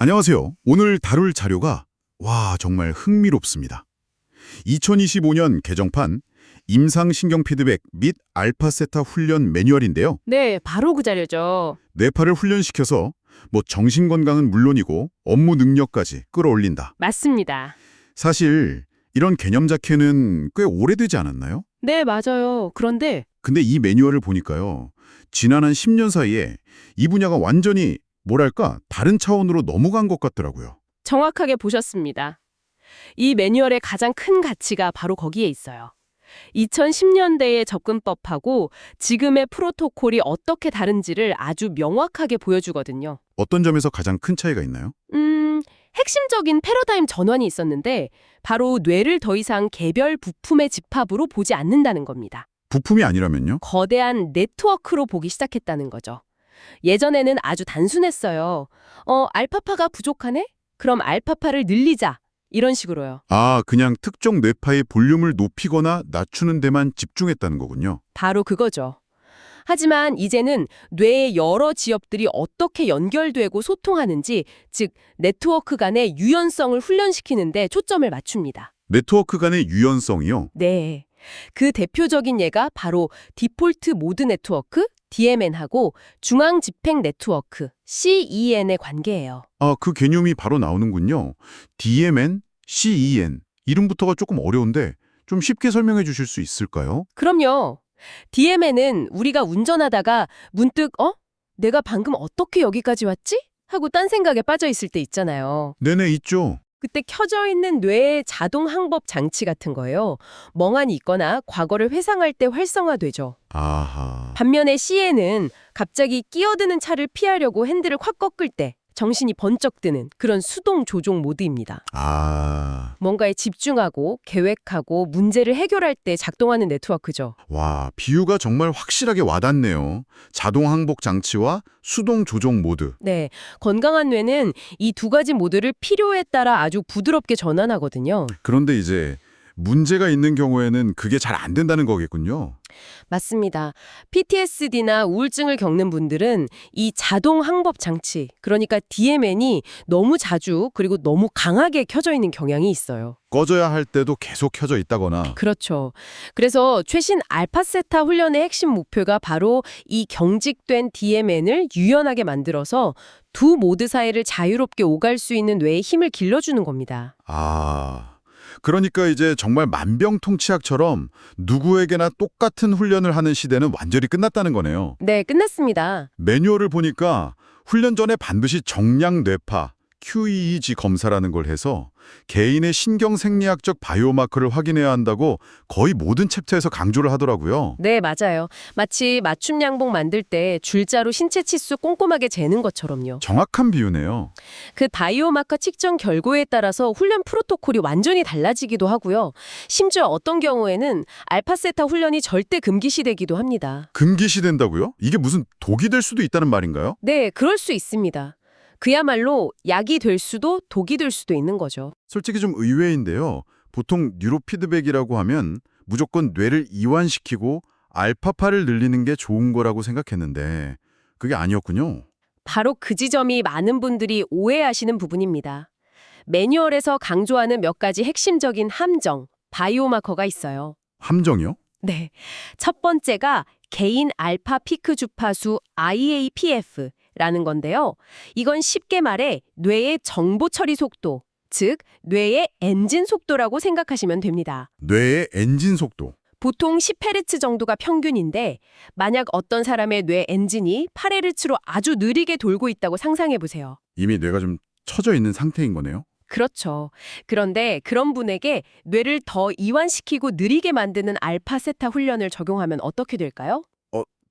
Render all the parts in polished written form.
안녕하세요. 오늘 다룰 자료가 정말 흥미롭습니다. 2025년 개정판 임상신경 피드백 및 알파세타 훈련 매뉴얼인데요. 네, 바로 그 자료죠. 뇌파를 훈련시켜서 정신건강은 물론이고 업무 능력까지 끌어올린다. 맞습니다. 사실 이런 개념 자체는 꽤 오래되지 않았나요? 네, 맞아요. 그런데 근데 이 매뉴얼을 보니까요. 지난 한 10년 사이에 이 분야가 완전히 다른 차원으로 넘어간 것 같더라고요. 정확하게 보셨습니다. 이 매뉴얼의 가장 큰 가치가 바로 거기에 있어요. 2010년대의 접근법하고 지금의 프로토콜이 어떻게 다른지를 아주 명확하게 보여주거든요. 어떤 점에서 가장 큰 차이가 있나요? 핵심적인 패러다임 전환이 있었는데 바로 뇌를 더 이상 개별 부품의 집합으로 보지 않는다는 겁니다. 부품이 아니라면요? 거대한 네트워크로 보기 시작했다는 거죠. 예전에는 아주 단순했어요. 알파파가 부족하네? 그럼 알파파를 늘리자. 이런 식으로요. 그냥 특정 뇌파의 볼륨을 높이거나 낮추는 데만 집중했다는 거군요. 바로 그거죠. 하지만 이제는 뇌의 여러 지역들이 어떻게 연결되고 소통하는지, 즉 네트워크 간의 유연성을 훈련시키는 데 초점을 맞춥니다. 네트워크 간의 유연성이요? 네. 그 대표적인 예가 바로 디폴트 모드 네트워크, DMN하고 중앙 집행 네트워크, CEN의 관계예요. 그 개념이 바로 나오는군요. DMN, CEN. 이름부터가 조금 어려운데 좀 쉽게 설명해 주실 수 있을까요? 그럼요. DMN은 우리가 운전하다가 문득 내가 방금 어떻게 여기까지 왔지? 하고 딴 생각에 빠져 있을 때 있잖아요. 네네, 있죠. 그때 켜져 있는 뇌의 자동 항법 장치 같은 거예요. 멍하니 있거나 과거를 회상할 때 활성화되죠. 아하. 반면에 C에는 갑자기 끼어드는 차를 피하려고 핸들을 확 꺾을 때 정신이 번쩍 드는 그런 수동 조종 모드입니다. 뭔가에 집중하고 계획하고 문제를 해결할 때 작동하는 네트워크죠. 비유가 정말 확실하게 와닿네요. 자동 항복 장치와 수동 조종 모드. 네, 건강한 뇌는 이 두 가지 모드를 필요에 따라 아주 부드럽게 전환하거든요. 그런데 이제 문제가 있는 경우에는 그게 잘 안 된다는 거겠군요. 맞습니다. PTSD나 우울증을 겪는 분들은 이 자동 항법 장치, 그러니까 DMN이 너무 자주 그리고 너무 강하게 켜져 있는 경향이 있어요. 꺼져야 할 때도 계속 켜져 있다거나. 그렇죠. 그래서 최신 알파세타 훈련의 핵심 목표가 바로 이 경직된 DMN을 유연하게 만들어서 두 모드 사이를 자유롭게 오갈 수 있는 뇌의 힘을 길러주는 겁니다. 그러니까 이제 정말 만병통치약처럼 누구에게나 똑같은 훈련을 하는 시대는 완전히 끝났다는 거네요. 네, 끝났습니다. 매뉴얼을 보니까 훈련 전에 반드시 정량 뇌파, QEEG 검사라는 걸 해서 개인의 신경생리학적 바이오마커를 확인해야 한다고 거의 모든 챕터에서 강조를 하더라고요. 네, 맞아요. 마치 맞춤 양복 만들 때 줄자로 신체 치수 꼼꼼하게 재는 것처럼요. 정확한 비유네요. 그 바이오마커 측정 결과에 따라서 훈련 프로토콜이 완전히 달라지기도 하고요. 심지어 어떤 경우에는 알파세타 훈련이 절대 금기시되기도 합니다. 금기시된다고요? 이게 무슨 독이 될 수도 있다는 말인가요? 네, 그럴 수 있습니다. 그야말로 약이 될 수도 독이 될 수도 있는 거죠. 솔직히 좀 의외인데요. 보통 뉴로피드백이라고 하면 무조건 뇌를 이완시키고 알파파를 늘리는 게 좋은 거라고 생각했는데 그게 아니었군요. 바로 그 지점이 많은 분들이 오해하시는 부분입니다. 매뉴얼에서 강조하는 몇 가지 핵심적인 함정, 바이오마커가 있어요. 함정이요? 네. 첫 번째가 개인 알파 피크 주파수 IAPF라는 건데요. 이건 쉽게 말해 뇌의 정보 처리 속도, 즉 뇌의 엔진 속도라고 생각하시면 됩니다. 뇌의 엔진 속도. 보통 10Hz 정도가 평균인데 만약 어떤 사람의 뇌 엔진이 8Hz로 아주 느리게 돌고 있다고 상상해 보세요. 이미 뇌가 좀 처져 있는 상태인 거네요. 그렇죠. 그런데 그런 분에게 뇌를 더 이완시키고 느리게 만드는 알파세타 훈련을 적용하면 어떻게 될까요?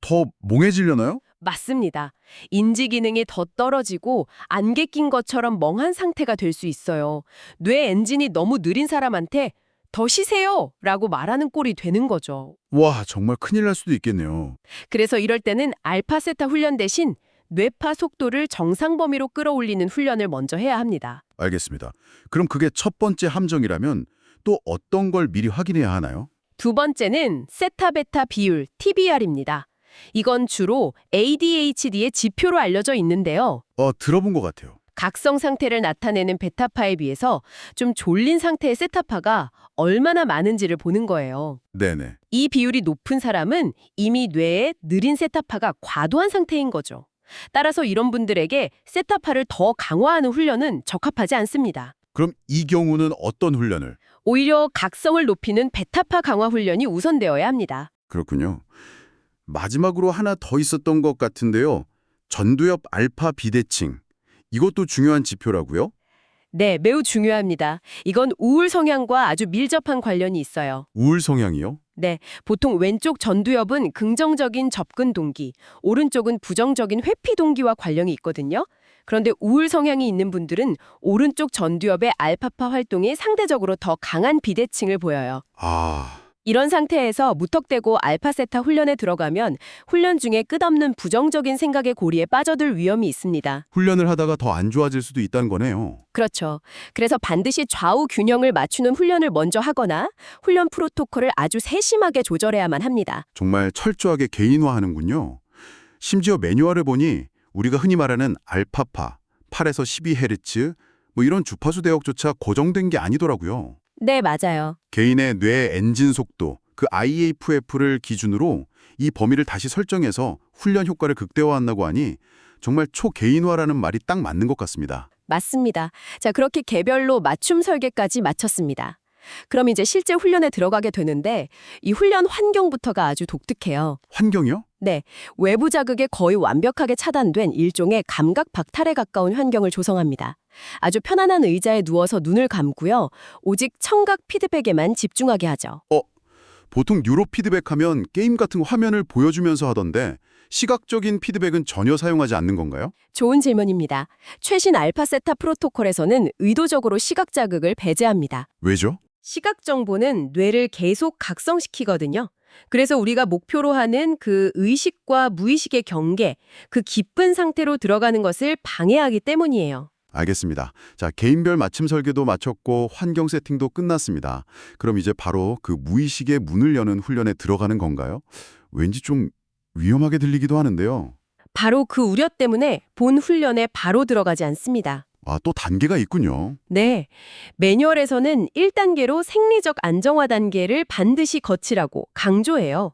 더 몽해지려나요? 맞습니다. 인지 기능이 더 떨어지고 안개 낀 것처럼 멍한 상태가 될 수 있어요. 뇌 엔진이 너무 느린 사람한테 더 쉬세요! 라고 말하는 꼴이 되는 거죠. 정말 큰일 날 수도 있겠네요. 그래서 이럴 때는 알파세타 훈련 대신 뇌파 속도를 정상 범위로 끌어올리는 훈련을 먼저 해야 합니다. 알겠습니다. 그럼 그게 첫 번째 함정이라면 또 어떤 걸 미리 확인해야 하나요? 두 번째는 세타-베타 비율, TBR입니다. 이건 주로 ADHD의 지표로 알려져 있는데요. 들어본 것 같아요. 각성 상태를 나타내는 베타파에 비해서 좀 졸린 상태의 세타파가 얼마나 많은지를 보는 거예요. 네네. 이 비율이 높은 사람은 이미 뇌에 느린 세타파가 과도한 상태인 거죠. 따라서 이런 분들에게 세타파를 더 강화하는 훈련은 적합하지 않습니다. 그럼 이 경우는 어떤 훈련을? 오히려 각성을 높이는 베타파 강화 훈련이 우선되어야 합니다. 그렇군요. 마지막으로 하나 더 있었던 것 같은데요. 전두엽 알파 비대칭. 이것도 중요한 지표라고요? 네, 매우 중요합니다. 이건 우울 성향과 아주 밀접한 관련이 있어요. 우울 성향이요? 네, 보통 왼쪽 전두엽은 긍정적인 접근 동기, 오른쪽은 부정적인 회피 동기와 관련이 있거든요. 그런데 우울 성향이 있는 분들은 오른쪽 전두엽의 알파파 활동이 상대적으로 더 강한 비대칭을 보여요. 이런 상태에서 무턱대고 알파세타 훈련에 들어가면 훈련 중에 끝없는 부정적인 생각의 고리에 빠져들 위험이 있습니다. 훈련을 하다가 더 안 좋아질 수도 있다는 거네요. 그렇죠. 그래서 반드시 좌우 균형을 맞추는 훈련을 먼저 하거나 훈련 프로토콜을 아주 세심하게 조절해야만 합니다. 정말 철저하게 개인화하는군요. 심지어 매뉴얼을 보니 우리가 흔히 말하는 알파파, 8에서 12Hz 뭐 이런 주파수 대역조차 고정된 게 아니더라고요. 네, 맞아요. 개인의 뇌 엔진 속도, 그 IAFF를 기준으로 이 범위를 다시 설정해서 훈련 효과를 극대화한다고 하니 정말 초개인화라는 말이 딱 맞는 것 같습니다. 맞습니다. 자, 그렇게 개별로 맞춤 설계까지 마쳤습니다. 그럼 이제 실제 훈련에 들어가게 되는데 이 훈련 환경부터가 아주 독특해요. 환경이요? 네, 외부 자극에 거의 완벽하게 차단된 일종의 감각 박탈에 가까운 환경을 조성합니다. 아주 편안한 의자에 누워서 눈을 감고요. 오직 청각 피드백에만 집중하게 하죠. 보통 뉴로 피드백하면 게임 같은 화면을 보여주면서 하던데 시각적인 피드백은 전혀 사용하지 않는 건가요? 좋은 질문입니다. 최신 알파세타 프로토콜에서는 의도적으로 시각 자극을 배제합니다. 왜죠? 시각 정보는 뇌를 계속 각성시키거든요. 그래서 우리가 목표로 하는 그 의식과 무의식의 경계, 그 깊은 상태로 들어가는 것을 방해하기 때문이에요. 알겠습니다. 자, 개인별 맞춤 설계도 마쳤고 환경 세팅도 끝났습니다. 그럼 이제 바로 그 무의식의 문을 여는 훈련에 들어가는 건가요? 왠지 좀 위험하게 들리기도 하는데요. 바로 그 우려 때문에 본 훈련에 바로 들어가지 않습니다. 또 단계가 있군요. 네, 매뉴얼에서는 1단계로 생리적 안정화 단계를 반드시 거치라고 강조해요.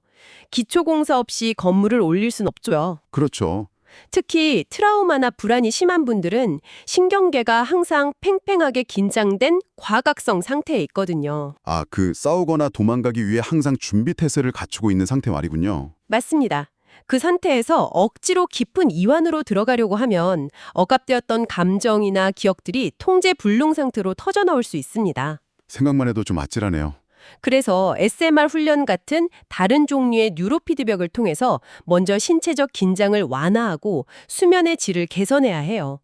기초공사 없이 건물을 올릴 순 없죠. 그렇죠. 특히 트라우마나 불안이 심한 분들은 신경계가 항상 팽팽하게 긴장된 과각성 상태에 있거든요. 그 싸우거나 도망가기 위해 항상 준비 태세를 갖추고 있는 상태 말이군요. 맞습니다. 그 상태에서 억지로 깊은 이완으로 들어가려고 하면 억압되었던 감정이나 기억들이 통제 불능 상태로 터져나올 수 있습니다. 생각만 해도 좀 아찔하네요. 그래서 SMR 훈련 같은 다른 종류의 뉴로 피드백을 통해서 먼저 신체적 긴장을 완화하고 수면의 질을 개선해야 해요.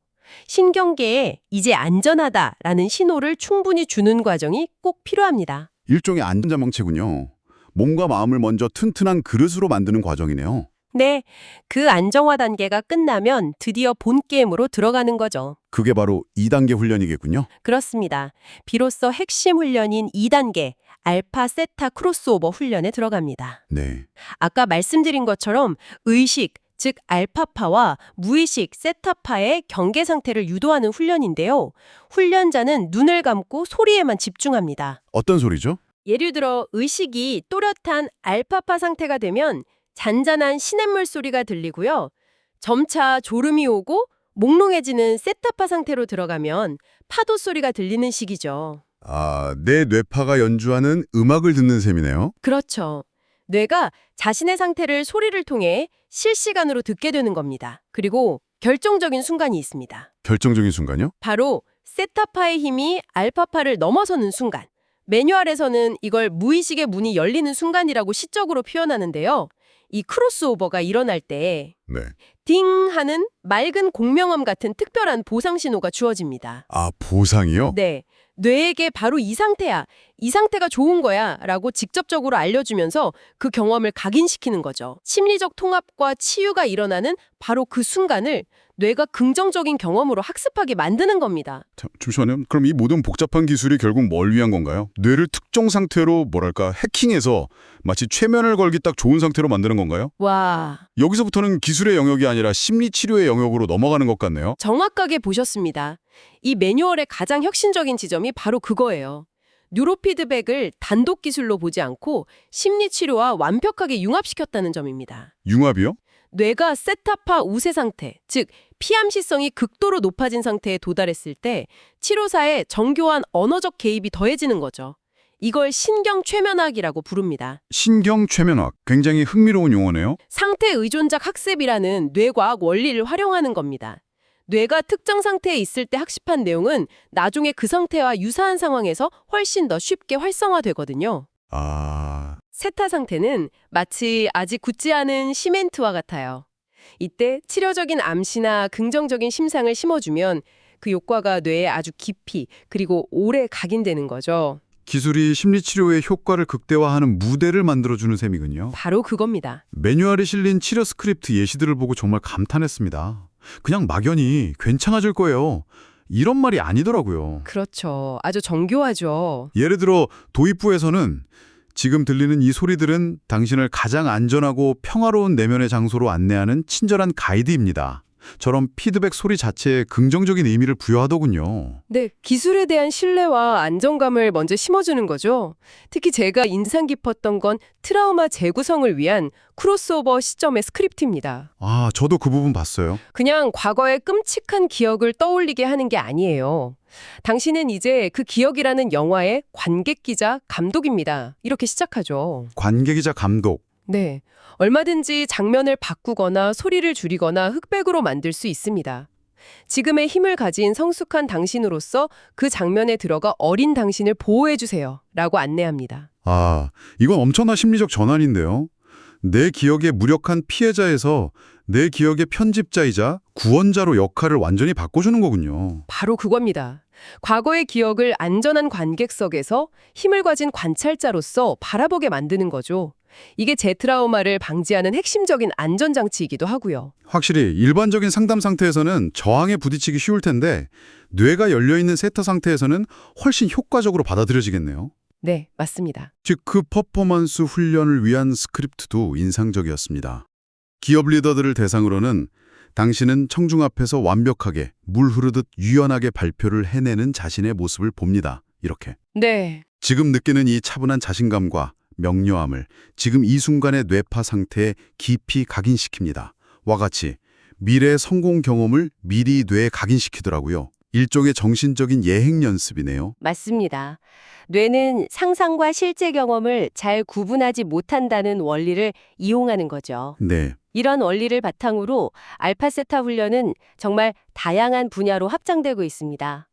신경계에 이제 안전하다라는 신호를 충분히 주는 과정이 꼭 필요합니다. 일종의 안전자망체군요. 몸과 마음을 먼저 튼튼한 그릇으로 만드는 과정이네요. 네, 그 안정화 단계가 끝나면 드디어 본 게임으로 들어가는 거죠. 그게 바로 2단계 훈련이겠군요. 그렇습니다. 비로소 핵심 훈련인 2단계 알파 세타 크로스오버 훈련에 들어갑니다. 네. 아까 말씀드린 것처럼 의식, 즉 알파파와 무의식 세타파의 경계 상태를 유도하는 훈련인데요. 훈련자는 눈을 감고 소리에만 집중합니다. 어떤 소리죠? 예를 들어 의식이 또렷한 알파파 상태가 되면 잔잔한 시냇물 소리가 들리고요. 점차 졸음이 오고 몽롱해지는 세타파 상태로 들어가면 파도 소리가 들리는 시기죠. 내 뇌파가 연주하는 음악을 듣는 셈이네요. 그렇죠. 뇌가 자신의 상태를 소리를 통해 실시간으로 듣게 되는 겁니다. 그리고 결정적인 순간이 있습니다. 결정적인 순간이요? 바로 세타파의 힘이 알파파를 넘어서는 순간. 매뉴얼에서는 이걸 무의식의 문이 열리는 순간이라고 시적으로 표현하는데요. 이 크로스오버가 일어날 때 네. 딩 하는 맑은 공명음 같은 특별한 보상 신호가 주어집니다. 보상이요? 네. 뇌에게 바로 이 상태야, 이 상태가 좋은 거야 라고 직접적으로 알려주면서 그 경험을 각인시키는 거죠. 심리적 통합과 치유가 일어나는 바로 그 순간을 뇌가 긍정적인 경험으로 학습하게 만드는 겁니다. 잠시만요. 그럼 이 모든 복잡한 기술이 결국 뭘 위한 건가요? 뇌를 특정 상태로 해킹해서 마치 최면을 걸기 딱 좋은 상태로 만드는 건가요? 와, 여기서부터는 기술의 영역이 아니라 심리치료의 영역으로 넘어가는 것 같네요. 정확하게 보셨습니다. 이 매뉴얼의 가장 혁신적인 지점이 바로 그거예요. 뉴로피드백을 단독 기술로 보지 않고 심리치료와 완벽하게 융합시켰다는 점입니다. 융합이요? 뇌가 세타파 우세 상태, 즉 피암시성이 극도로 높아진 상태에 도달했을 때 치료사의 정교한 언어적 개입이 더해지는 거죠. 이걸 신경 최면학이라고 부릅니다. 신경 최면학. 굉장히 흥미로운 용어네요. 상태 의존작 학습이라는 뇌과학 원리를 활용하는 겁니다. 뇌가 특정 상태에 있을 때 학습한 내용은 나중에 그 상태와 유사한 상황에서 훨씬 더 쉽게 활성화되거든요. 세타 상태는 마치 아직 굳지 않은 시멘트와 같아요. 이때 치료적인 암시나 긍정적인 심상을 심어주면 그 효과가 뇌에 아주 깊이 그리고 오래 각인되는 거죠. 기술이 심리치료의 효과를 극대화하는 무대를 만들어주는 셈이군요. 바로 그겁니다. 매뉴얼에 실린 치료 스크립트 예시들을 보고 정말 감탄했습니다. 그냥 막연히 괜찮아질 거예요. 이런 말이 아니더라고요. 그렇죠. 아주 정교하죠. 예를 들어 도입부에서는 지금 들리는 이 소리들은 당신을 가장 안전하고 평화로운 내면의 장소로 안내하는 친절한 가이드입니다. 저런 피드백 소리 자체에 긍정적인 의미를 부여하더군요. 네, 기술에 대한 신뢰와 안정감을 먼저 심어주는 거죠. 특히 제가 인상 깊었던 건 트라우마 재구성을 위한 크로스오버 시점의 스크립트입니다. 저도 그 부분 봤어요. 그냥 과거의 끔찍한 기억을 떠올리게 하는 게 아니에요. 당신은 이제 그 기억이라는 영화의 관객기자 감독입니다. 이렇게 시작하죠. 관객이자 감독. 네, 얼마든지 장면을 바꾸거나 소리를 줄이거나 흑백으로 만들 수 있습니다. 지금의 힘을 가진 성숙한 당신으로서 그 장면에 들어가 어린 당신을 보호해주세요. 라고 안내합니다. 이건 엄청난 심리적 전환인데요. 내 기억의 무력한 피해자에서 내 기억의 편집자이자 구원자로 역할을 완전히 바꿔주는 거군요. 바로 그겁니다. 과거의 기억을 안전한 관객석에서 힘을 가진 관찰자로서 바라보게 만드는 거죠. 이게 재트라우마를 방지하는 핵심적인 안전장치이기도 하고요. 확실히 일반적인 상담 상태에서는 저항에 부딪히기 쉬울 텐데 뇌가 열려있는 세타 상태에서는 훨씬 효과적으로 받아들여지겠네요. 네, 맞습니다. 즉 그 퍼포먼스 훈련을 위한 스크립트도 인상적이었습니다. 기업 리더들을 대상으로는 당신은 청중 앞에서 완벽하게 물 흐르듯 유연하게 발표를 해내는 자신의 모습을 봅니다. 이렇게. 네. 지금 느끼는 이 차분한 자신감과 명료함을 지금 이 순간의 뇌파 상태에 깊이 각인시킵니다. 와 같이 미래의 성공 경험을 미리 뇌에 각인시키더라고요. 일종의 정신적인 예행 연습이네요. 맞습니다. 뇌는 상상과 실제 경험을 잘 구분하지 못한다는 원리를 이용하는 거죠. 네. 이런 원리를 바탕으로 알파세타 훈련은 정말 다양한 분야로 확장되고 있습니다.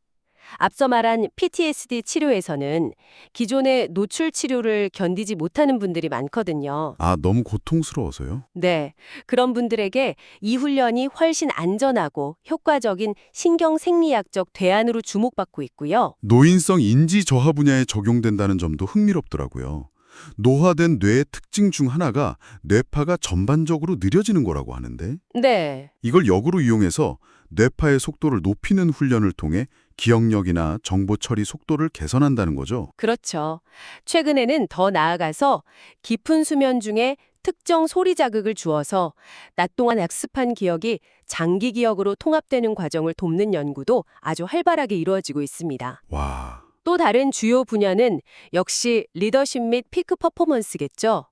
앞서 말한 PTSD 치료에서는 기존의 노출 치료를 견디지 못하는 분들이 많거든요. 너무 고통스러워서요? 네, 그런 분들에게 이 훈련이 훨씬 안전하고 효과적인 신경생리학적 대안으로 주목받고 있고요. 노인성 인지 저하 분야에 적용된다는 점도 흥미롭더라고요. 노화된 뇌의 특징 중 하나가 뇌파가 전반적으로 느려지는 거라고 하는데 네, 이걸 역으로 이용해서 뇌파의 속도를 높이는 훈련을 통해 기억력이나 정보 처리 속도를 개선한다는 거죠. 그렇죠. 최근에는 더 나아가서 깊은 수면 중에 특정 소리 자극을 주어서 낮 동안 학습한 기억이 장기 기억으로 통합되는 과정을 돕는 연구도 아주 활발하게 이루어지고 있습니다. 와, 또 다른 주요 분야는 역시 리더십 및 피크 퍼포먼스겠죠.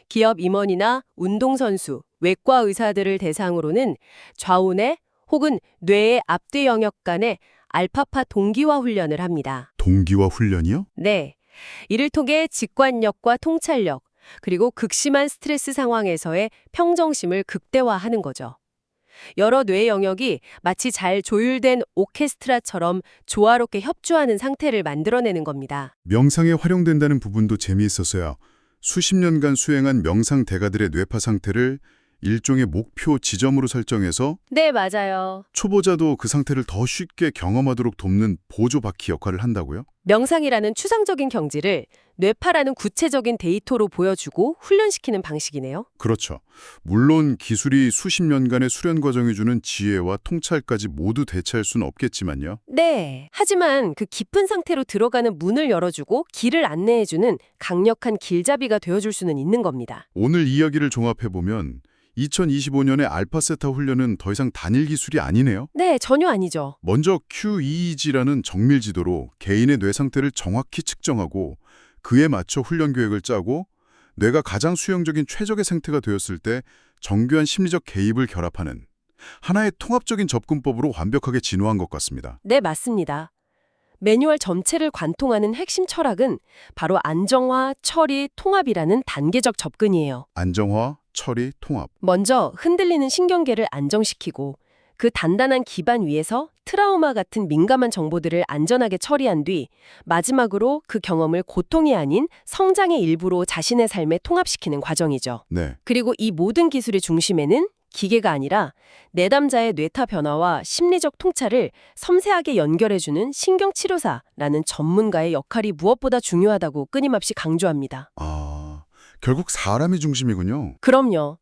기업 임원이나 운동선수, 외과 의사들을 대상으로는 좌우뇌 혹은 뇌의 앞뒤 영역 간의 알파파 동기화 훈련을 합니다. 동기화 훈련이요? 네. 이를 통해 직관력과 통찰력, 그리고 극심한 스트레스 상황에서의 평정심을 극대화하는 거죠. 여러 뇌 영역이 마치 잘 조율된 오케스트라처럼 조화롭게 협조하는 상태를 만들어내는 겁니다. 명상에 활용된다는 부분도 재미있었어요. 수십 년간 수행한 명상 대가들의 뇌파 상태를 일종의 목표 지점으로 설정해서 네, 맞아요. 초보자도 그 상태를 더 쉽게 경험하도록 돕는 보조 바퀴 역할을 한다고요? 명상이라는 추상적인 경지를 뇌파라는 구체적인 데이터로 보여주고 훈련시키는 방식이네요. 그렇죠. 물론 기술이 수십 년간의 수련 과정이 주는 지혜와 통찰까지 모두 대체할 수는 없겠지만요. 네. 하지만 그 깊은 상태로 들어가는 문을 열어주고 길을 안내해주는 강력한 길잡이가 되어줄 수는 있는 겁니다. 오늘 이야기를 종합해보면 2025년의 알파세타 훈련은 더 이상 단일 기술이 아니네요. 네, 전혀 아니죠. 먼저 QEEG라는 정밀 지도로 개인의 뇌 상태를 정확히 측정하고 그에 맞춰 훈련 계획을 짜고 뇌가 가장 수용적인 최적의 상태가 되었을 때 정교한 심리적 개입을 결합하는 하나의 통합적인 접근법으로 완벽하게 진화한 것 같습니다. 네, 맞습니다. 매뉴얼 전체를 관통하는 핵심 철학은 바로 안정화, 처리, 통합이라는 단계적 접근이에요. 안정화, 처리, 통합. 먼저 흔들리는 신경계를 안정시키고 그 단단한 기반 위에서 트라우마 같은 민감한 정보들을 안전하게 처리한 뒤 마지막으로 그 경험을 고통이 아닌 성장의 일부로 자신의 삶에 통합시키는 과정이죠. 네. 그리고 이 모든 기술의 중심에는 기계가 아니라 내담자의 뇌타 변화와 심리적 통찰을 섬세하게 연결해주는 신경치료사라는 전문가의 역할이 무엇보다 중요하다고 끊임없이 강조합니다. 결국 사람이 중심이군요. 그럼요.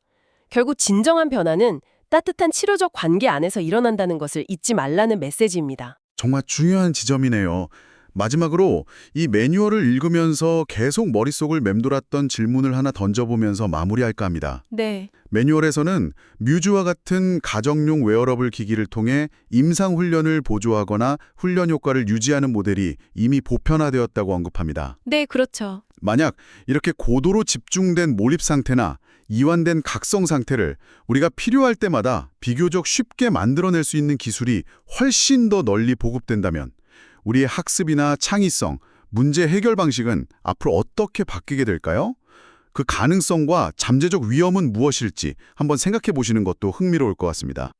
결국 진정한 변화는 따뜻한 치료적 관계 안에서 일어난다는 것을 잊지 말라는 메시지입니다. 정말 중요한 지점이네요. 마지막으로 이 매뉴얼을 읽으면서 계속 머릿속을 맴돌았던 질문을 하나 던져보면서 마무리할까 합니다. 네. 매뉴얼에서는 뮤즈와 같은 가정용 웨어러블 기기를 통해 임상훈련을 보조하거나 훈련 효과를 유지하는 모델이 이미 보편화되었다고 언급합니다. 네, 그렇죠. 만약 이렇게 고도로 집중된 몰입 상태나 이완된 각성 상태를 우리가 필요할 때마다 비교적 쉽게 만들어낼 수 있는 기술이 훨씬 더 널리 보급된다면 우리의 학습이나 창의성, 문제 해결 방식은 앞으로 어떻게 바뀌게 될까요? 그 가능성과 잠재적 위험은 무엇일지 한번 생각해 보시는 것도 흥미로울 것 같습니다.